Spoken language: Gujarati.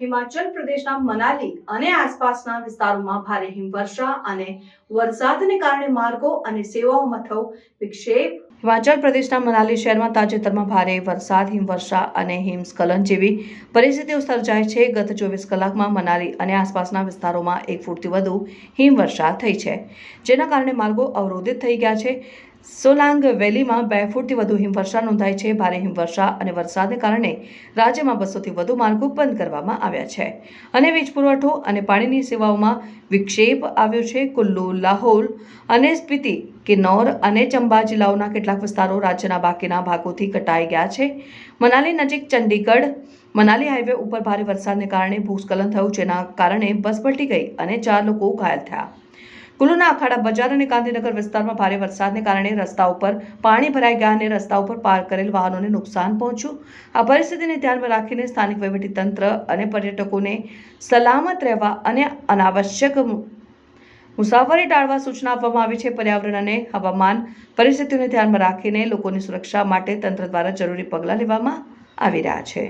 હિમાચલ પ્રદેશના મનાલી અને આસપાસના વિસ્તારોમાં ભારે હિમવર્ષા અને વરસાદને કારણે માર્ગો અને સેવાઓમાં થયો વિક્ષેપ। હિમાચલ પ્રદેશના મનાલી શહેરમાં તાજેતરમાં ભારે વરસાદ, હિમવર્ષા અને હિમસ્ખલન જેવી પરિસ્થિતિઓ સર્જાઈ છે। ગત 24 કલાકમાં મનાલી અને આસપાસના વિસ્તારોમાં 1 ફૂટથી વધુ હિમવર્ષા થઈ છે, જેના કારણે માર્ગો અવરોધિત થઈ ગયા છે। સોલાંગ વેલીમાં 2 ફૂટથી વધુ હિમવર્ષા નોંધાઈ છે। ભારે હિમવર્ષા અને વરસાદને કારણે રાજ્યમાં 200થી વધુ માર્ગો બંધ કરવામાં આવ્યા છે અને વીજ પુરવઠો અને પાણીની સેવાઓમાં વિક્ષેપ આવ્યો છે। કુલ્લુ, લાહૌલ અને સ્પીતિ, કિન્નૌર અને ચંબા જિલ્લાઓના કેટલાક વિસ્તારો રાજ્યના બાકીના ભાગોથી કટાઈ ગયા છે। મનાલી નજીક ચંડીગઢ મનાલી હાઈવે ઉપર ભારે વરસાદને કારણે ભૂસ્ખલન થયું, જેના કારણે બસ પલટી ગઈ અને 4 લોકો ઘાયલ થયા। કુલ્લુના અખાડા બજાર અને ગાંધીનગર વિસ્તારમાં ભારે વરસાદને કારણે રસ્તા ઉપર પાણી ભરાઈ ગયા અને રસ્તા ઉપર પાર્ક કરેલ વાહનોને નુકસાન પહોંચ્યું। આ પરિસ્થિતિને ધ્યાનમાં રાખીને સ્થાનિક વહીવટીતંત્ર અને પર્યટકોને સલામત રહેવા અને અનાવશ્યક મુસાફરી ટાળવા સૂચના આપવામાં આવી છે। પર્યાવરણ અને હવામાન પરિસ્થિતિઓને ધ્યાનમાં રાખીને લોકોની સુરક્ષા માટે તંત્ર દ્વારા જરૂરી પગલાં લેવામાં આવી રહ્યા છે।